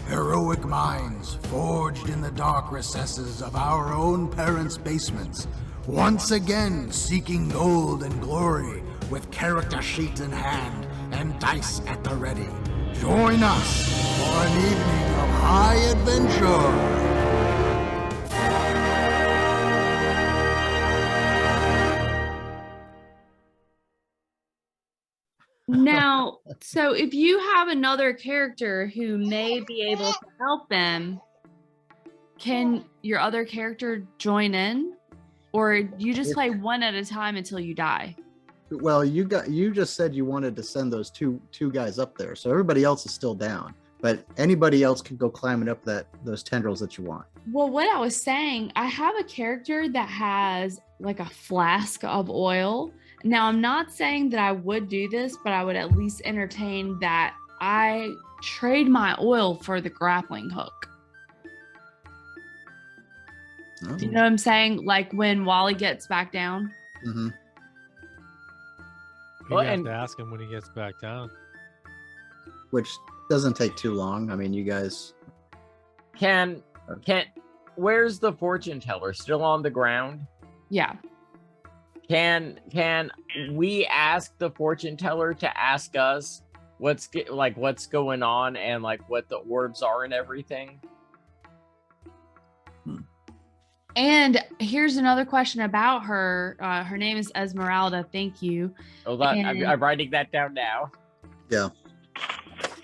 Heroic minds forged in the dark recesses of our own parents' basements, once again seeking gold and glory with character sheet in hand and dice at the ready. Join us for an evening of high adventure. Now, so if you have another character who may be able to help them, can your other character join in? Or you just play one at a time until you die? Well, you just said you wanted to send those two guys up there, so everybody else is still down. But anybody else can go climbing up those tendrils that you want. Well, what I was saying, I have a character that has like a flask of oil. Now, I'm not saying that I would do this, but I would at least entertain that I trade my oil for the grappling hook. Oh. Do you know what I'm saying? Like when Wally gets back down. Mm-hmm. You have to ask him when he gets back down. Which doesn't take too long. I mean, you guys where's the fortune teller? Still on the ground? Yeah. Can we ask the fortune teller to ask us what's going on and like what the orbs are and everything? And here's another question about her. Her name is Esmeralda. Thank you. Oh, I'm writing that down now. Yeah.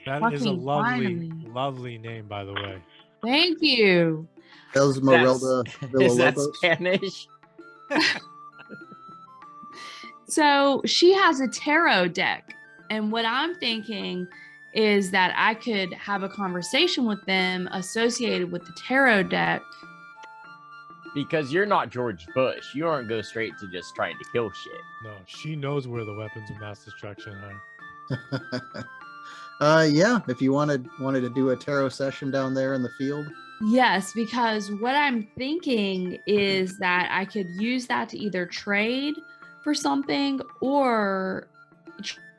That is a finally. lovely name, by the way. Thank you. Esmeralda Is that Villalobos. Spanish? So she has a tarot deck. And what I'm thinking is that I could have a conversation with them associated with the tarot deck. Because you're not George Bush. You aren't go straight to just trying to kill shit. No, she knows where the weapons of mass destruction are. Yeah, if you wanted to do a tarot session down there in the field. Yes, because what I'm thinking is that I could use that to either trade for something or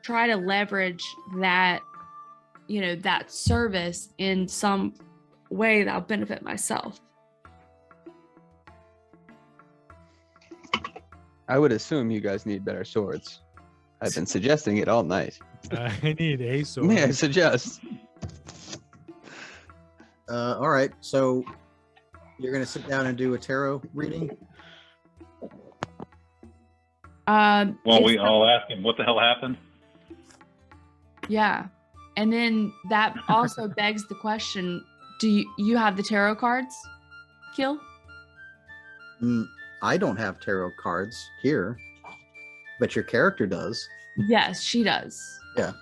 try to leverage that, that service in some way that'll benefit myself. I would assume you guys need better swords. I've been suggesting it all night. I need a sword. May I suggest? All right, so you're gonna sit down and do a tarot reading. Well, we all ask him what the hell happened. Yeah, and then that also begs the question: do you have the tarot cards, Keel? I don't have tarot cards here, but your character does. Yes, she does. Yeah.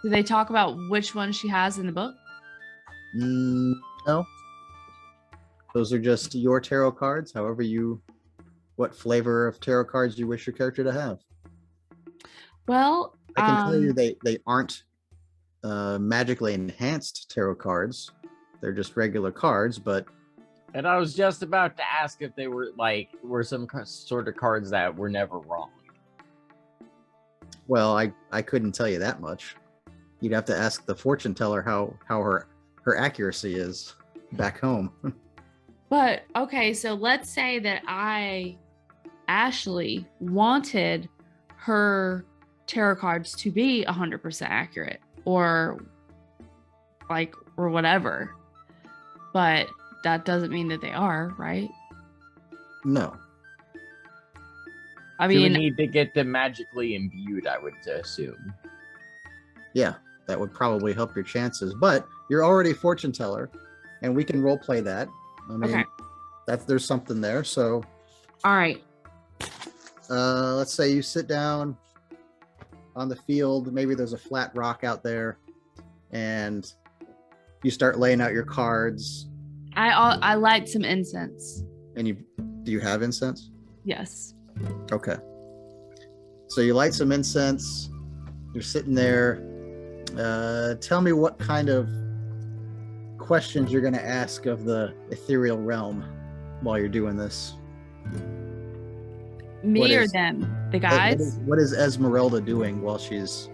Do they talk about which one she has in the book? No. Those are just your tarot cards. What flavor of tarot cards you wish your character to have. Well, I can tell you they aren't magically enhanced tarot cards. They're just regular cards, but. And I was just about to ask if they were some sort of cards that were never wrong. Well, I couldn't tell you that much. You'd have to ask the fortune teller how her accuracy is back home. But okay, so let's say that Ashley wanted her tarot cards to be 100% accurate or whatever. But that doesn't mean that they are, right? No. I You mean, would need to get them magically imbued, I would assume. Yeah, that would probably help your chances. But you're already a fortune teller, and we can role play that. I mean, okay. There's something there. So, All right. let's say you sit down on the field. Maybe there's a flat rock out there, and you start laying out your cards. I light some incense. And do you have incense? Yes. Okay. So you light some incense. You're sitting there. Tell me what kind of questions you're going to ask of the ethereal realm while you're doing this. Me or them? The guys? What is Esmeralda doing while she's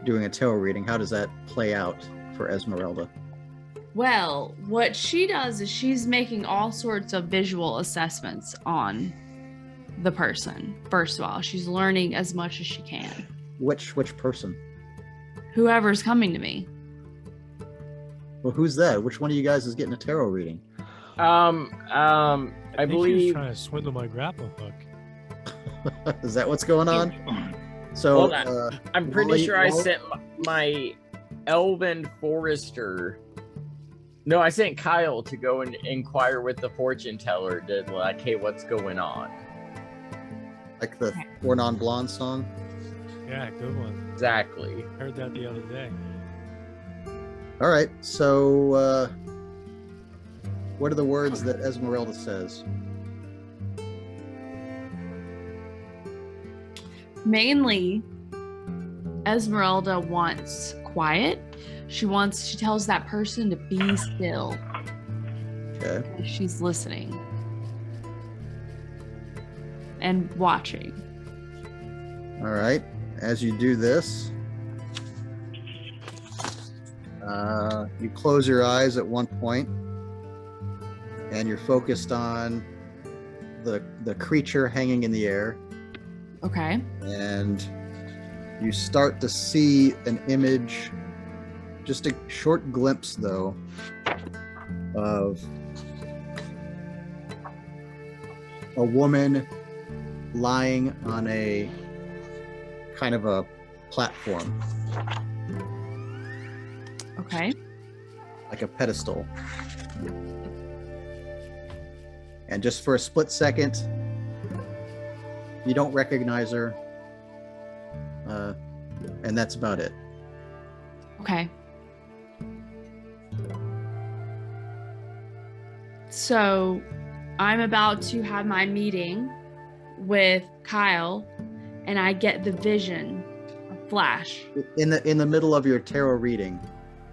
doing a tarot reading? How does that play out for Esmeralda? Well, what she does is she's making all sorts of visual assessments on the person. First of all, she's learning as much as she can. Which person? Whoever's coming to me. Well, who's that? Which one of you guys is getting a tarot reading? I I think he was believe. trying to swindle my grapple hook. Is that what's going on? So I'm pretty Wally- sure I Wally- sent my elven forester. No, I sent Kyle to go and inquire with the fortune teller to like, hey, what's going on? like the Four Non-Blonde song. Yeah, good one. Exactly. Heard that the other day. All right. So what are the words that Esmeralda says? Mainly, Esmeralda wants quiet. She tells that person to be still. Okay. She's listening and watching. All right. As you do this, you close your eyes at one point, and you're focused on the creature hanging in the air, Okay. and you start to see an image, just a short glimpse though, of a woman lying on a kind of a platform, Okay. like a pedestal. And just for a split second, you don't recognize her. And that's about it. Okay. So I'm about to have my meeting with Kyle, and I get the vision, a flash. In the middle of your tarot reading,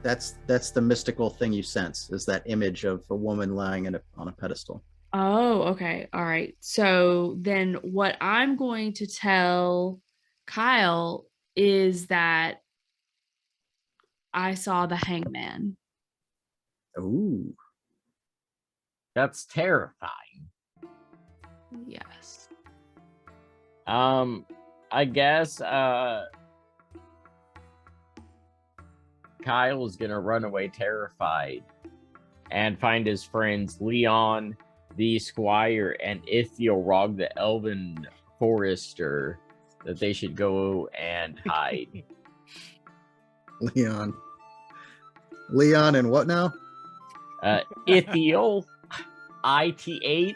that's the mystical thing you sense, is that image of a woman lying on a pedestal. Oh, okay. All right. So then what I'm going to tell Kyle is that I saw the hangman. Ooh. That's terrifying. Yes. I guess Kyle's gonna run away terrified and find his friends Leon, the squire, and Ithiel the elven forester, that they should go and hide. Leon and what now? Ithiel, Ithiel,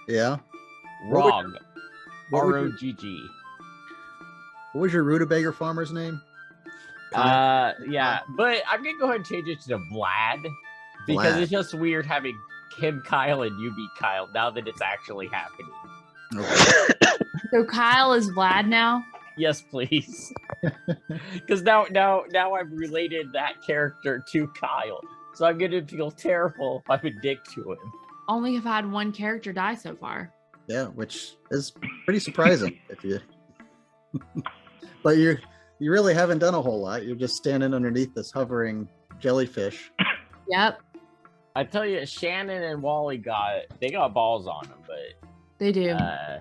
Yeah. Rog, what would Rogg. What was your rutabaga farmer's name? Yeah, but I'm gonna go ahead and change it to Vlad, because Vlad. it's just weird having him Kyle and you be Kyle now that it's actually happening. Okay. So Kyle is Vlad now? Yes, please. Because now I've related that character to Kyle, so I'm gonna feel terrible if I'm a dick to him. Only have had one character die so far. Yeah, which is pretty surprising if you. But you really haven't done a whole lot. You're just standing underneath this hovering jellyfish. Yep, I tell you, Shannon and Wally got balls on them, but they do. I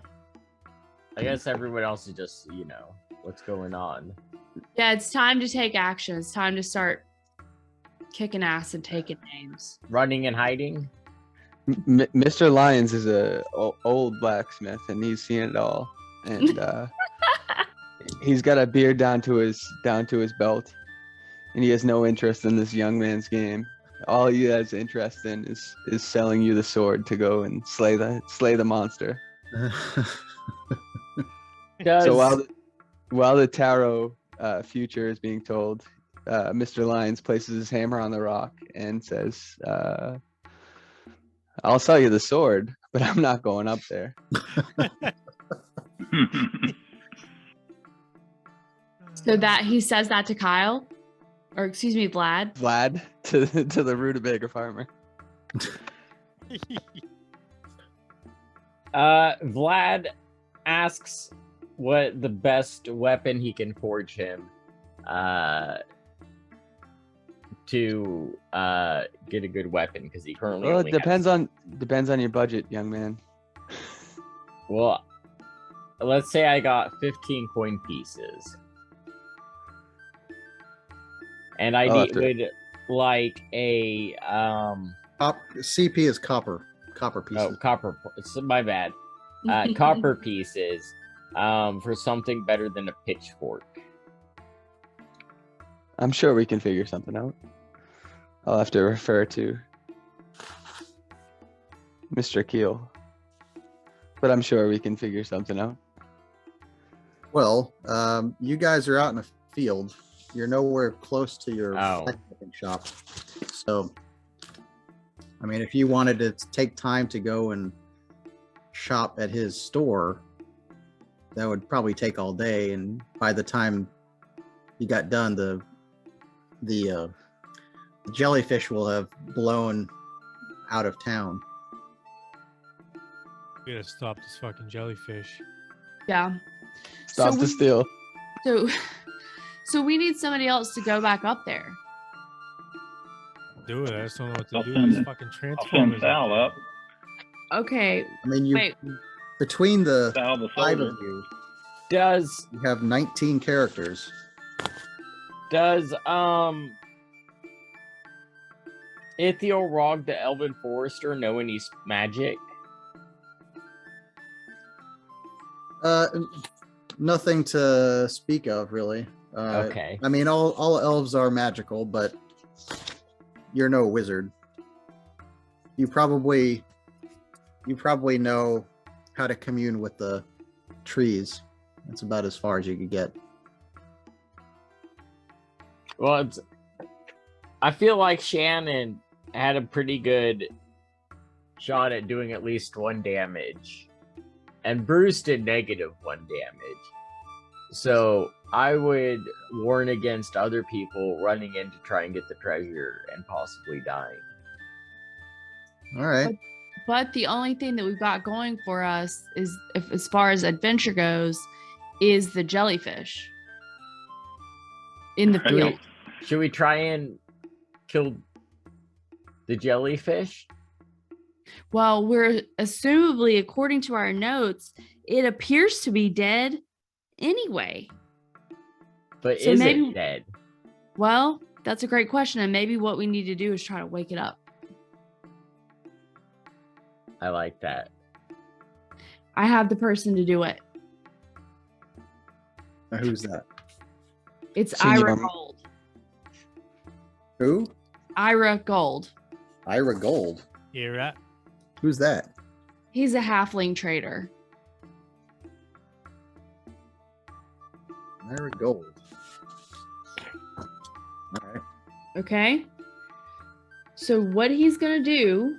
guess everyone else is just, what's going on. Yeah, it's time to take action. It's time to start kicking ass and taking names. Running and hiding. Mr. Lyons is a old blacksmith, and he's seen it all. And he's got a beard down to his belt, and he has no interest in this young man's game. All he has interest in is selling you the sword to go and slay the monster. So while the tarot future is being told, Mr. Lyons places his hammer on the rock and says, "I'll sell you the sword, but I'm not going up there." So that he says that to Kyle, or excuse me, Vlad. Vlad to the rutabaga farmer. Vlad asks what the best weapon he can forge him. to get a good weapon because he currently Well, only it depends on your budget, young man. Well, let's say I got 15 coin pieces. And I I'll have would like a CP is copper pieces. copper. It's my bad. Copper pieces for something better than a pitchfork. I'm sure we can figure something out. I'll have to refer to Mr. Keel. But I'm sure we can figure something out. Well, you guys are out in the field. You're nowhere close to your blacksmithing shop. So, I mean, if you wanted to take time to go and shop at his store, that would probably take all day. And by the time you got done, the jellyfish will have blown out of town. We gotta stop this fucking jellyfish. Yeah. Stop the steal. So we need somebody else to go back up there. Do it. I just don't know what to I'll do. send This it. fucking I'll send transformers. Sal up. Okay. I mean, you Wait. between the Sal the 5 soldier. of you, Does you have 19 characters. Ithiel the Elven Forester know any magic? Nothing to speak of, really. Okay. I mean, all elves are magical, but you're no wizard. You probably know how to commune with the trees. That's about as far as you could get. Well, I feel like Shannon had a pretty good shot at doing at least 1 damage. And Bruce did -1 damage. So I would warn against other people running in to try and get the treasure and possibly dying. All right. But the only thing that we've got going for us is, as far as adventure goes, is the jellyfish in the Right. field. Should we try and kill the jellyfish? Well, we're assumably, according to our notes, it appears to be dead anyway. But So is maybe- it dead? Well, that's a great question. And maybe what we need to do is try to wake it up. I like that. I have the person to do it. Now, who's that? It's Senior Ira mom. Gold. Who? Ira Gold. Ira Gold. You're right. Who's that? He's a halfling trader. Ira Gold. All right. Okay. So what he's gonna do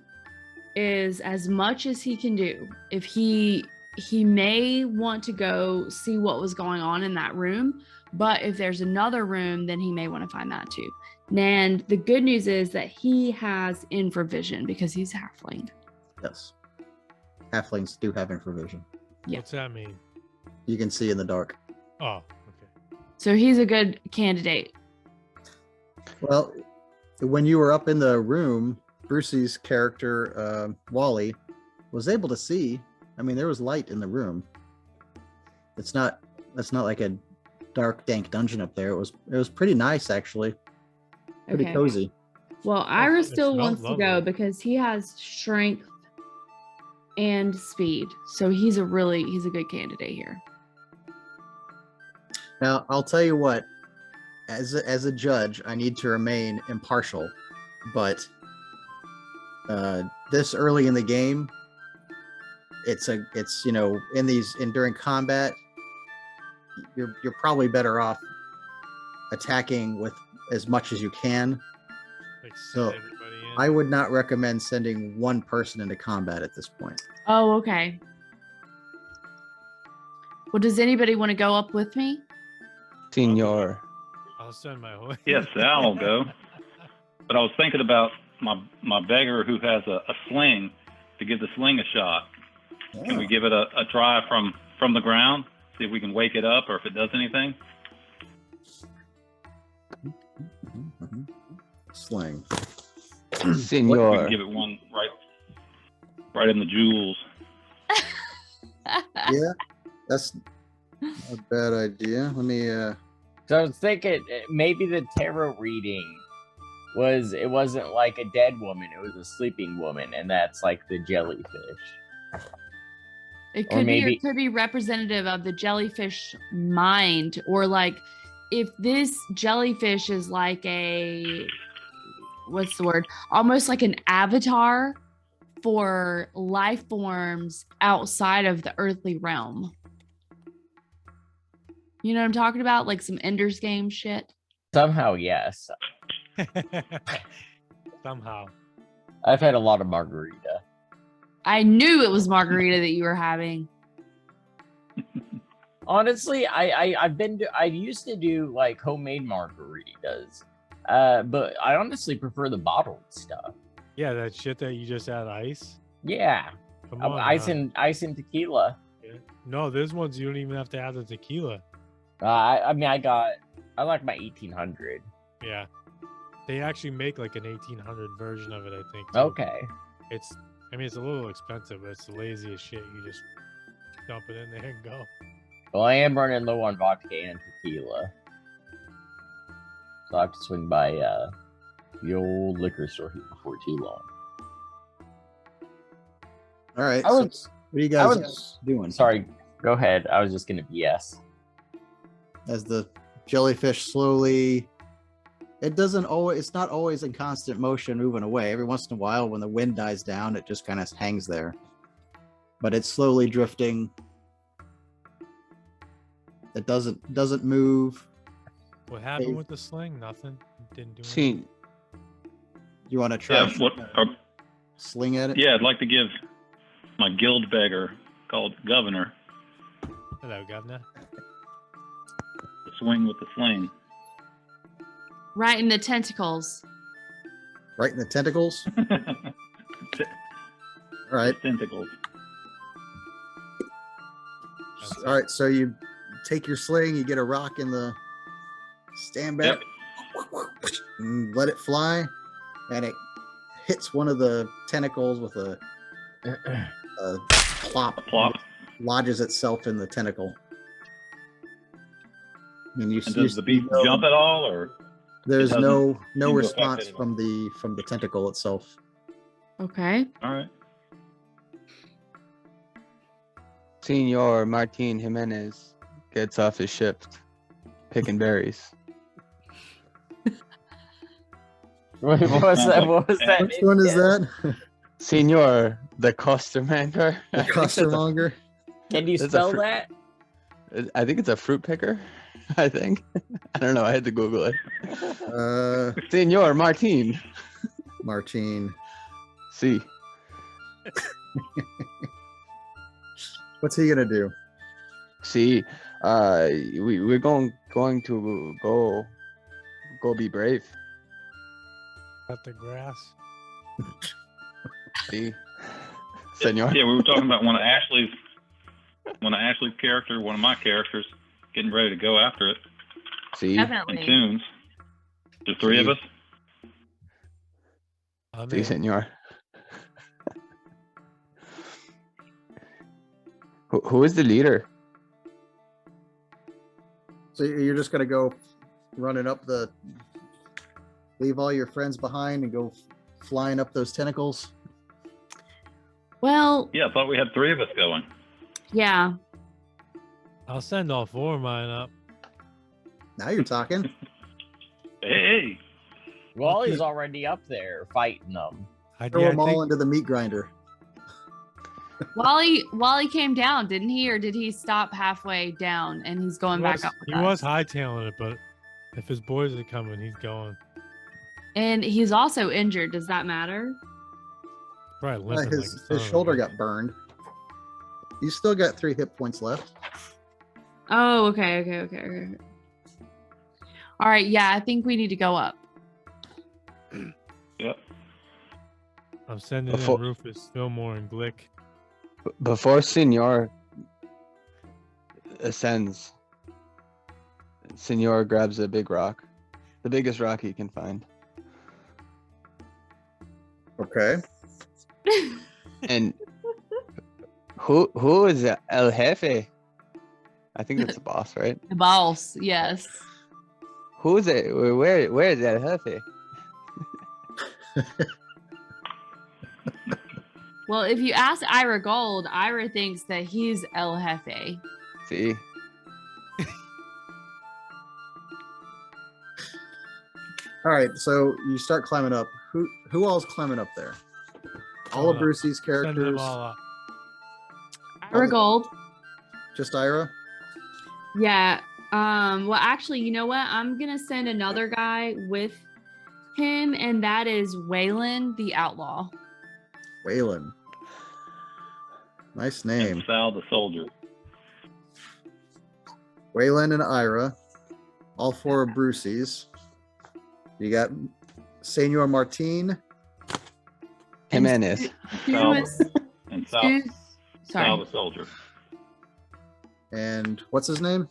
is as much as he can do. If he may want to go see what was going on in that room, but if there's another room, then he may want to find that too. And the good news is that he has infravision because he's halfling. Yes. Halflings do have infravision. Yeah. What's that mean? You can see in the dark. Oh, okay. So he's a good candidate. Well, when you were up in the room, Brucey's character, Wally, was able to see. I mean, there was light in the room. That's not like a dark, dank dungeon up there. It was pretty nice, actually. Pretty Okay. cozy. Well, Ira it still smells wants to go lovely. because he has strength and speed. So he's a good candidate here. Now, I'll tell you what. As a judge, I need to remain impartial, but this early in the game, it's during combat, you're probably better off attacking with as much as you can. Like So, send everybody in. I would not recommend sending one person into combat at this point. Oh, okay. Well, does anybody want to go up with me? Senor. I'll send my horse. Yes, Sal will go. But I was thinking about my beggar who has a sling, to give the sling a shot. Can we give it a try from the ground? See if we can wake it up or if it does anything? sling. We Senor. can give it one right in the jewels. Yeah, that's a bad idea. Let me. So I was thinking maybe the tarot reading it wasn't like a dead woman, it was a sleeping woman, and that's like the jellyfish. It Or could be, or maybe- it could be representative of the jellyfish mind, or like if this jellyfish is like a, what's the word? Almost like an avatar for life forms outside of the earthly realm. You know what I'm talking about? Like some Ender's Game shit. Somehow, yes. Somehow. I've had a lot of margarita. I knew it was margarita that you were having. Honestly, I used to do like homemade margaritas. But I honestly prefer the bottled stuff. Yeah, that shit that you just add ice. Yeah. Come on. Ice man. and tequila. Yeah. No, there's ones you don't even have to add the tequila. I mean I like my 1800. Yeah. They actually make like an 1800 version of it, I think. Too. Okay. It's a little expensive, but it's the laziest shit. You just dump it in there and go. Well, I am running low on vodka and tequila. So I have to swing by the old liquor store here before too long. All right. I So was what are you I guys was- doing? sorry, go ahead. I was just gonna BS. As the jellyfish slowly, it's not always in constant motion moving away. Every once in a while, when the wind dies down, it just kind of hangs there. But it's slowly drifting. It doesn't move. What happened Hey. with the sling? Nothing. Didn't do anything. Seen. You want to try sling at it? Yeah, I'd like to give my guild beggar called Governor Hello, governor. the swing with the sling. Right in the tentacles. Right in the tentacles. All right. Tentacles. That's All right. So you take your sling, you get a rock in the stand back, Yep. and let it fly, and it hits one of the tentacles with a plop. Plop. Lodges itself in the tentacle. And you And does the beast know jump at all, or there's doesn't no seem to affect response anything? from the tentacle itself. Okay. all right? Senor Martin Jimenez gets off his ship picking berries. What was that? What was that? Which one is that? Senor the costermonger. The costermonger. Can you That's a spell fr- that? I think it's a fruit picker. I think. I don't know. I had to Google it. Senor Martin. Martine. See. What's he gonna do? See. We're going to go be brave. Cut the grass. See. Senor. Yeah, we were talking about one of Ashley's character, one of my characters, getting ready to go after it See. in Definitely. tunes. The three of us. I'm See, in. senor. Who is the leader? So you're just gonna go running up leave all your friends behind and go flying up those tentacles? Well, Yeah, I thought we had three of us going. yeah. I'll send all four of mine up. Now you're talking. Hey, Wally's already up there fighting them. Throw Yeah, them all into the meat grinder. Wally came down, didn't he? Or did he stop halfway down and he's going back up with he was us? hightailing it, but if his boys are coming, he's going. And he's also injured. Does that matter? Probably limping like a His son of a shoulder bitch. got burned. You still got 3 hit points left. Oh, okay. All right, yeah, I think we need to go up. yep. I'm sending Before- in Rufus, Fillmore, and Glick. Before Senor ascends, Senor grabs a big rock, the biggest rock he can find, Okay. And who is El Jefe? I think that's the boss, right? The boss, yes. Who is it? Where is El Jefe? Well, if you ask Ira Gold, Ira thinks that he's El Jefe. See, All right, so you start climbing up. Who all's climbing up there? All of Climbing up. Brucey's Send them characters. all up. Ira Gold. Just Ira. Yeah. Well, actually, you know what? I'm gonna send another guy with him, and that is Waylon the Outlaw. Waylon. Nice And name. Sal the soldier. Waylon and Ira. All 4 of Brucey's. You got Senor Martin. Jimenez. Who is? And Sal, Sal Sal sorry. the soldier. And what's his name?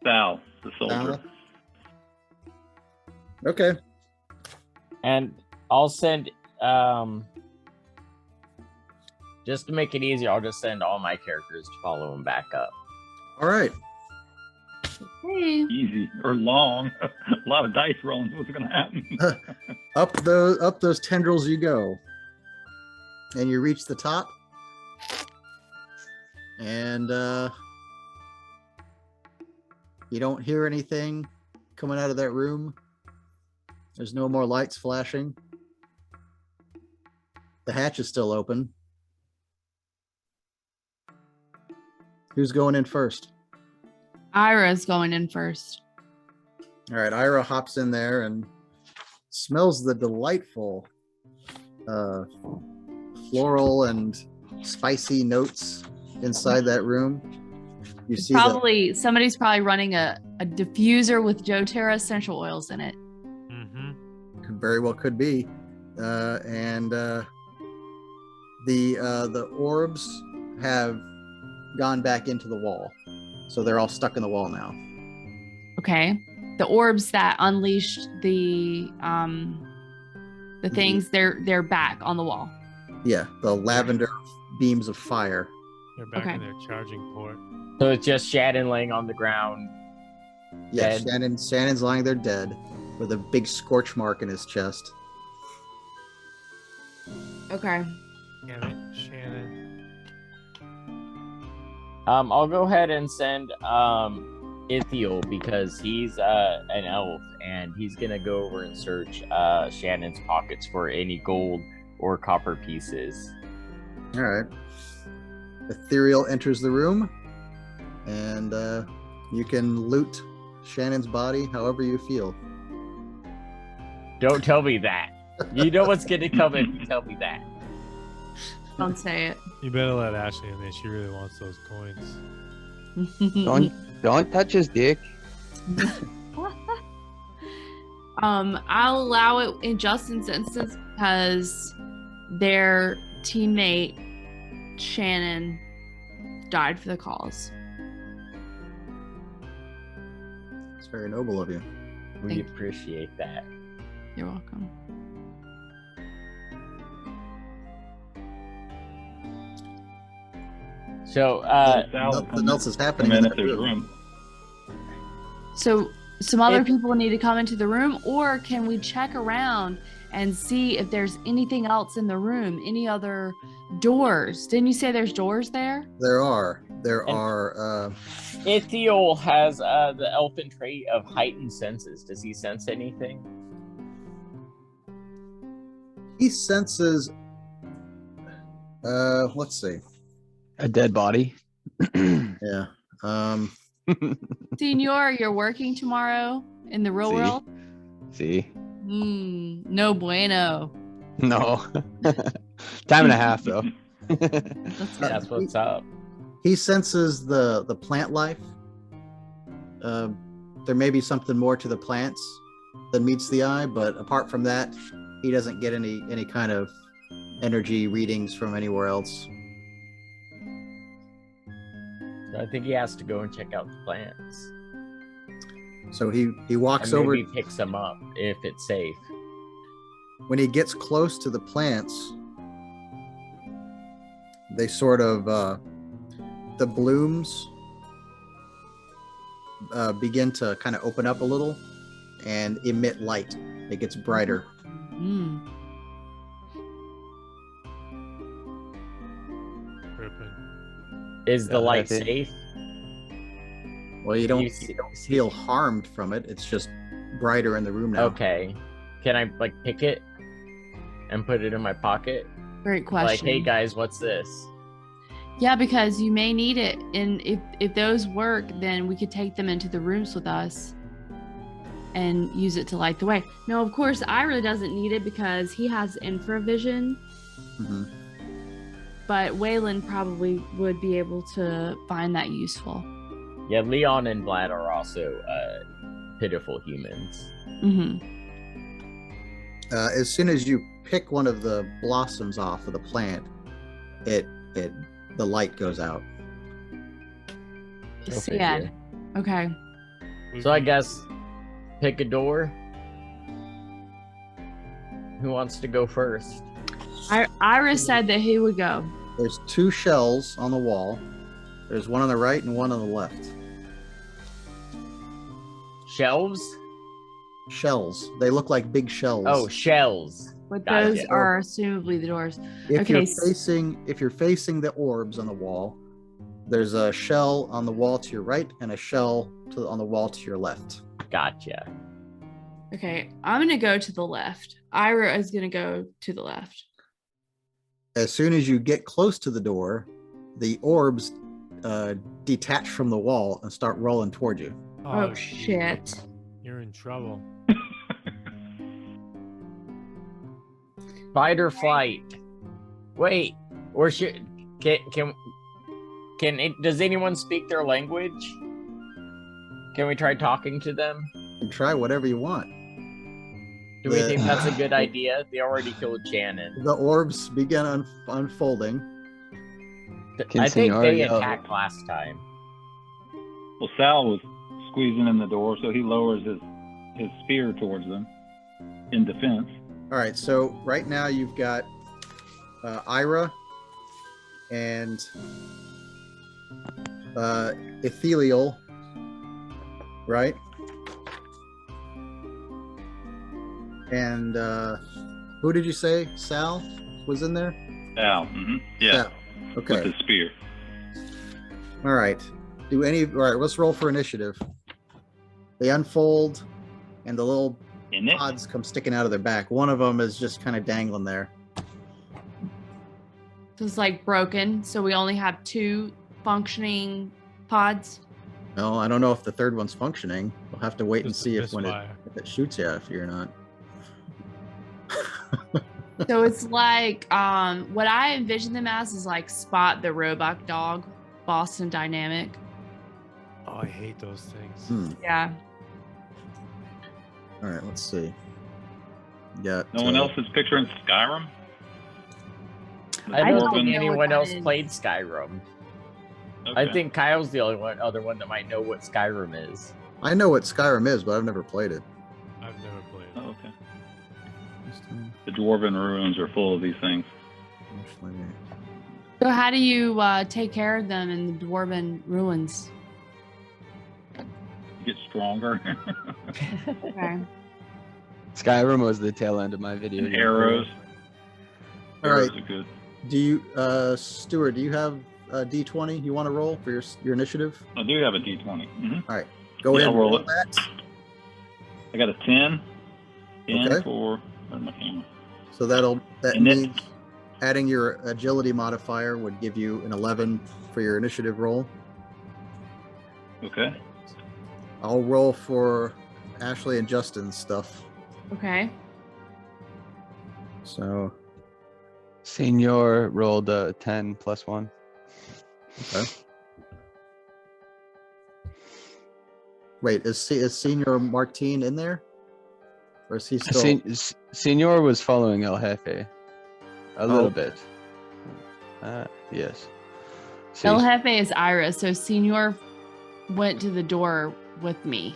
Sal the soldier. Sal? Okay. And I'll send just to make it easier, I'll just send all my characters to follow him back up. All right. Hey. Easy or long. A lot of dice rolling. What's going to happen? Up those tendrils you go. And you reach the top. And you don't hear anything coming out of that room. There's no more lights flashing. The hatch is still open. Who's going in first? Ira's going in first. All right, Ira hops in there and smells the delightful floral and spicy notes inside that room. You see Probably somebody's probably running a diffuser with doTERRA essential oils in it. Mm-hmm. very well could be, and the orbs have gone back into the wall, so they're all stuck in the wall now. Okay. The orbs that unleashed the things, they're back on the wall. Yeah, the lavender beams of fire. They're back Okay. in their charging port. So it's just Shannon laying on the ground. Yeah, Dead. Shannon's lying there dead with a big scorch mark in his chest. Okay. Damn it, Shannon. I'll go ahead and send Ithiel because he's an elf and he's gonna go over and search Shannon's pockets for any gold or copper pieces. All right. Ethereal enters the room, and you can loot Shannon's body however you feel. Don't tell me that. You know what's gonna come if you tell me that. Don't say it. You better let Ashley in there. She really wants those coins. Don't touch his dick. I'll allow it in Justin's instance because their teammate Shannon died for the cause. It's very noble of you. We Thank you. appreciate that. You're welcome. So Nothing else is happening And in then if that there's room. room. So some other If- people need to come into the room, or can we check around and see if there's anything else in the room? Any other doors? Didn't you say there's doors there? There are Ithiel has the elfin trait of heightened senses. Does he sense anything? he senses let's see. A dead body. Yeah. Senor, you're working tomorrow in the real See? world? See? No bueno. No. Time and a half though. That's what's up. He senses the plant life. There may be something more to the plants than meets the eye, but apart from that, he doesn't get any kind of energy readings from anywhere else. So I think he has to go and check out the plants. So he walks And over. maybe picks them up if it's safe. When he gets close to the plants, they sort of the blooms begin to kind of open up a little and emit light. It gets brighter. Mm. Tripping. Is the Yeah, light I think- safe? Well, you don't see- feel harmed from it. It's just brighter in the room now. Okay. Can I like pick it and put it in my pocket? Great Like, question. hey guys, what's this? Yeah, because you may need it, and if those work, then we could take them into the rooms with us and use it to light the way. No, of course, Ira doesn't need it because he has infravision, hmm but Waylon probably would be able to find that useful. Yeah, Leon and Vlad are also pitiful humans. Mm-hmm. As soon as you pick one of the blossoms off of the plant, the light goes out. Go Sad. figure. Okay. So I guess pick a door. Who wants to go first? Ira said that he would go. There's 2 shells on the wall. There's one on the right and one on the left. Shelves? Shells. They look like big shells. Oh, shells. But Gotcha. those are assumably the doors. If okay, you're facing the orbs on the wall, there's a shell on the wall to your right and a shell on the wall to your left. Gotcha. Okay, I'm gonna go to the left. Ira is gonna go to the left. As soon as you get close to the door, the orbs detach from the wall and start rolling toward you. Oh, shit. You're in trouble. Fight or flight. Wait, or should can does anyone speak their language? Can we try talking to them? And try whatever you want. Do we The- think that's a good idea? They already killed Shannon. The orbs begin unfolding. Can I think Senor they yell? attacked last time. Well, Sal was squeezing in the door, so he lowers his spear towards them in defense. All right, so right now you've got Ira and Ethereal, right? And who did you say? Sal was in there? Sal, yeah, Sal. with Okay. his spear. All right. All right, let's roll for initiative. They unfold, and the little Isn't it? pods come sticking out of their back. One of them is just kind of dangling there. So it's like broken. So we only have 2 functioning pods. No, I don't know if the third one's functioning. We'll have to wait and Just a see if misfire. if it shoots you if you're not. So it's like what I envision them as is like Spot the robot dog, Boston Dynamic. Oh, I hate those things. Hmm. Yeah. All right, let's see. Got No one else is picturing Skyrim? I I don't don't think know what anyone that else is. played Skyrim. I Okay. think Kyle's the other one that might know what Skyrim is. I know what Skyrim is, but I've never played it. I've never played it. Oh, okay. The dwarven ruins are full of these things. So how do you take care of them in the dwarven ruins? Get stronger. Okay. Skyrim was the tail end of my video. And game. arrows. All Arrows right. are good. Do you, Stuart? Do you have a D20 you want to roll for your initiative? I do have a D20. Go Yeah, ahead. I'll roll roll it. that. I got a 10. 10 Okay. for where's my camera? So that And then- means adding your agility modifier would give you an 11 for your initiative roll. Okay. I'll roll for Ashley and Justin's stuff. Okay. So Senior rolled a 10 plus 1. okay. Wait, is Senior Martine in there, or is he still? Senior was following El Jefe a little okay. bit. Yes. El Jefe is Ira, so Senor went to the door with me.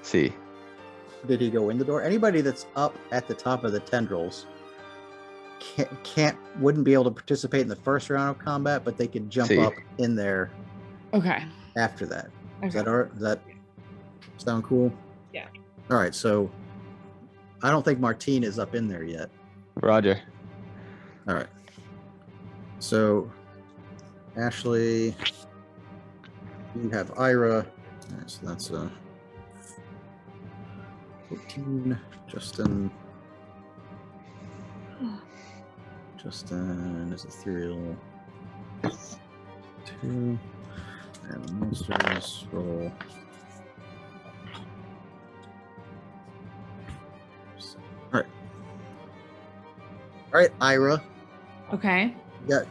See. Did he go in the door? Anybody that's up at the top of the tendrils wouldn't be able to participate in the first round of combat, but they could jump See. up in there Okay. after that. Is Okay. that all right? Does that sound cool? Yeah. All right. So I don't think Martine is up in there yet. Roger. All right. So Ashley, you have Ira. All right, so that's 14. Justin is ethereal. 2. And the monsters roll. All right, Ira. Okay.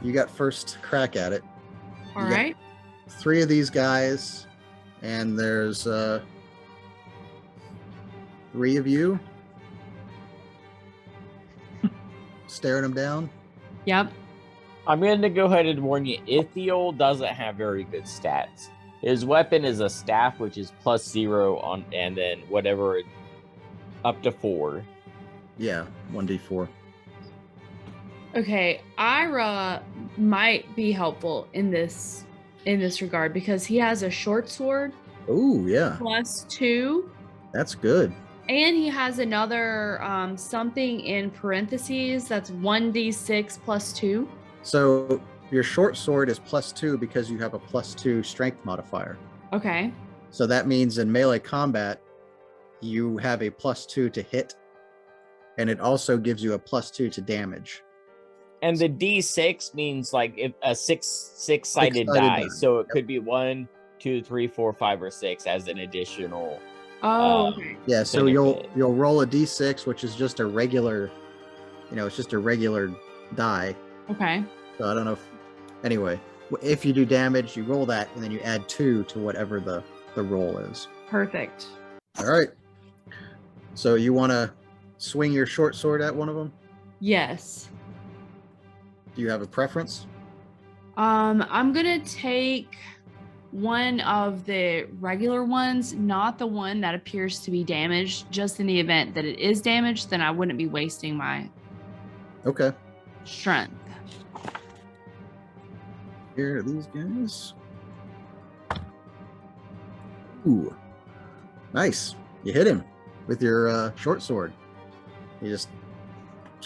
You got first crack at it. All You got right. 3 of these guys, and there's 3 of you staring them down. Yep. I'm going to go ahead and warn you, Ithiel doesn't have very good stats. His weapon is a staff, which is +0 on, and then whatever, up to 4. Yeah, 1d4. Okay. Ira might be helpful in this regard because he has a short sword Oh yeah, +2, that's good. and he has another something in parentheses that's 1d6 +2. So your short sword is +2 because you have a +2 strength modifier. Okay. So that means in melee combat, you have a +2 to hit, and it also gives you a +2 to damage. And the D6 means like a six-sided Six-sided die. die. So it could be 1, 2, 3, 4, 5, or 6 as an additional. Oh, okay. Yeah, so benefit. you'll roll a d6, which is just a regular, it's just a regular die. Okay. So I don't know if, anyway, if you do damage, you roll that, and then you add 2 to whatever the roll is. Perfect. All right. So you want to swing your short sword at one of them? Yes. Do you have a preference? I'm gonna take one of the regular ones, not the one that appears to be damaged. Just in the event that it is damaged, then I wouldn't be wasting my Okay. strength. Here are these guys. Ooh. Nice. You hit him with your short sword. You just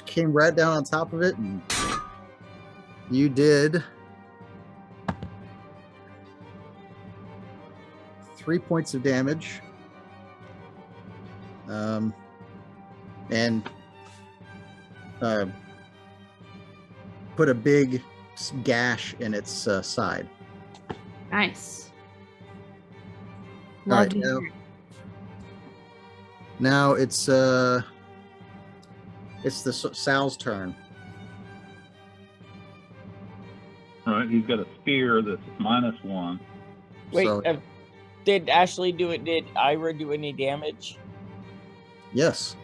came right down on top of it, and you did 3 points of damage. And put a big gash in its side. Nice. All Love right, to hear it. now it's the Sal's turn. All right, he's got a spear that's -1. Wait, So- did Ashley do it? Did Ira do any damage? Yes.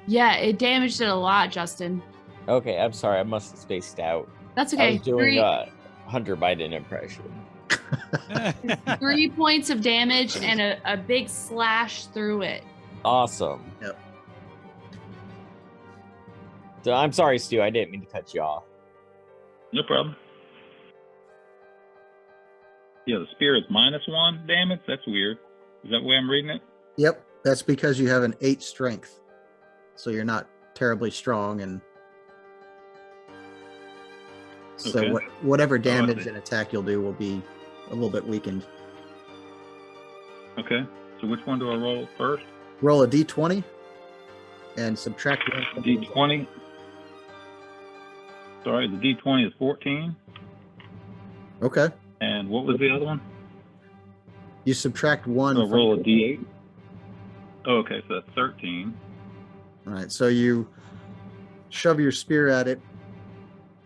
Yeah, it damaged it a lot, Justin. Okay, I'm sorry. I must have spaced out. That's I okay. was doing a Hunter Biden impression. 3 points of damage and a big slash through it. Awesome. Yep. So I'm sorry, Stu. I didn't mean to cut you off. No problem. Yeah, the spear is -1 damage. That's weird. Is that the way I'm reading it? Yep. That's because you have an 8 strength. So you're not terribly strong, and so Okay. whatever I damage see. and attack you'll do will be a little bit weakened. Okay. So which one do I roll first? Roll a d20 and subtract 1 from the result. D20. Sorry, the D20 is 14. Okay. And what was the other one? You subtract 1 So I from roll a the- D8. Oh, okay, so that's 13. All right, so you shove your spear at it,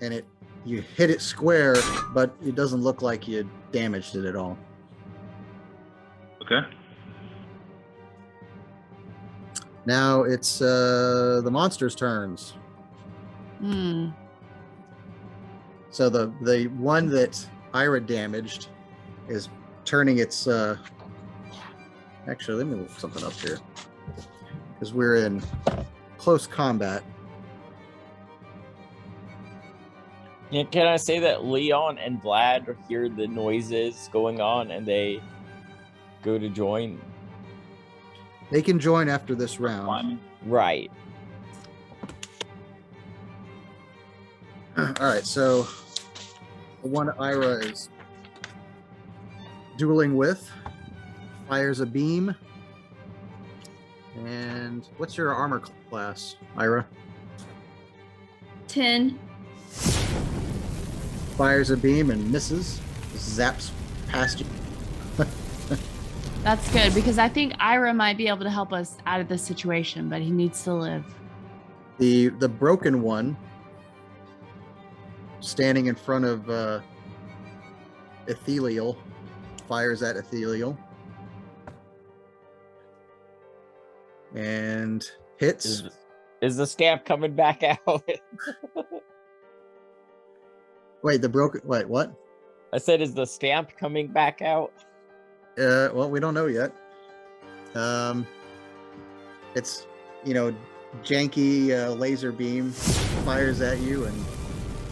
and you hit it square, but it doesn't look like you damaged it at all. Okay. Now it's the monster's turns. Hmm. So the one that Ira damaged is turning its Actually, let me look something up here. Because we're in close combat. Yeah, can I say that Leon and Vlad hear the noises going on and they go to join? They can join after this round. Climbing. Right. All right, so the one Ira is dueling with fires a beam. And what's your armor class, Ira? 10. Fires a beam and misses, zaps past you. That's good because I think Ira might be able to help us out of this situation, but he needs to live. The broken one, standing in front of Ethereal, fires at Ethereal and hits. Is the stamp coming back out? Wait, the broken. Wait, what? I said, is the stamp coming back out? Well, we don't know yet. It's janky laser beam fires at you and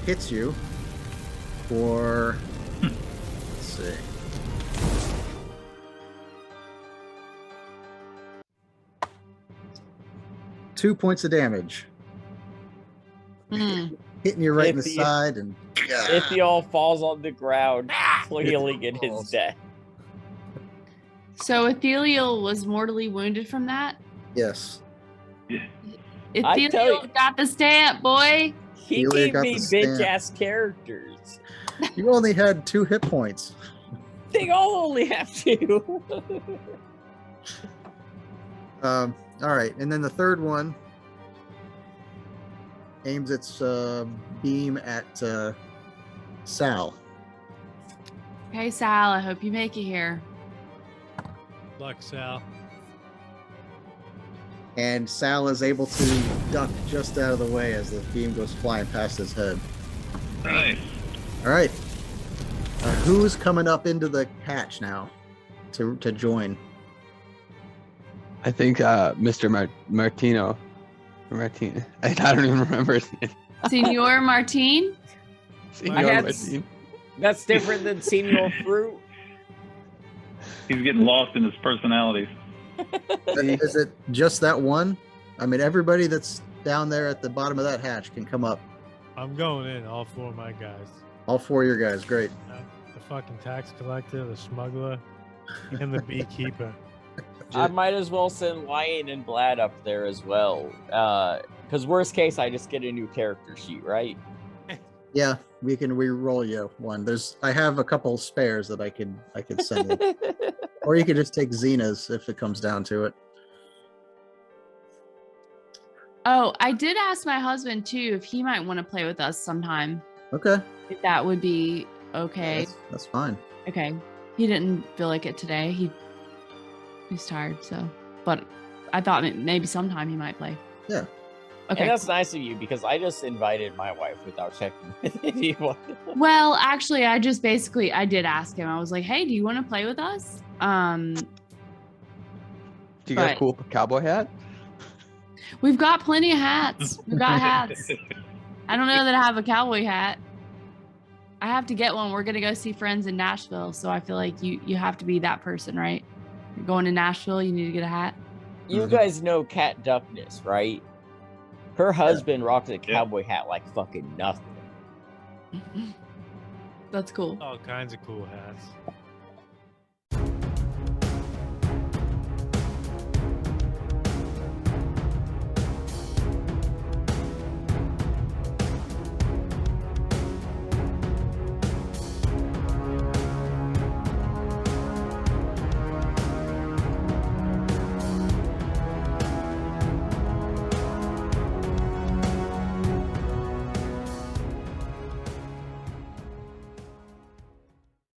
hits you for. Let's see. Two points of damage. Hmm. Hitting you right in the If you- side and. Ithiel falls on the ground, flailing in his falls. death. So Ethereal was mortally wounded from that? Yes. I tell Ethereal you- got the stamp, boy. He Ethereal gave got me the stamp. bitch ass characters. You only had 2 hit points. They all only have 2. All right, and then the third one aims its beam at Sal. Hey, Sal, I hope you make it here. Luck, Sal. And Sal is able to duck just out of the way as the beam goes flying past his head. Nice. All right. Who's coming up into the hatch now to join? I think Mr. Martino. Martin. I don't even remember his name. Senor Martin? Senor I had- Martin. That's different than Senor Fruit. He's getting lost in his personalities. Is it just that one? I mean, everybody that's down there at the bottom of that hatch can come up. I'm going in, all 4 of my guys. All 4 of your guys. Great. The fucking tax collector, the smuggler, and the beekeeper. I might as well send Lion and Vlad up there as well. Because worst case, I just get a new character sheet, right? Yeah, we can re-roll you one. I have a couple spares that I could send you. Or you could just take Xena's if it comes down to it. Oh, I did ask my husband too if he might want to play with us sometime. Okay. If that would be okay. That's fine. Okay. He didn't feel like it today. He's tired, so. But I thought maybe sometime he might play. Yeah. Okay. And that's nice of you because I just invited my wife without checking with anyone. Well, actually, I did ask him. I was like, "Hey, do you want to play with us?" Do you got a But- cool cowboy hat? We've got plenty of hats. We've got hats. I don't know that I have a cowboy hat. I have to get one. We're gonna go see friends in Nashville, so I feel like you have to be that person, right? You're going to Nashville. You need to get a hat. You Mhm. guys know Kat Duckness, right? Her husband rocked a cowboy hat like fucking nothing. That's cool. All kinds of cool hats.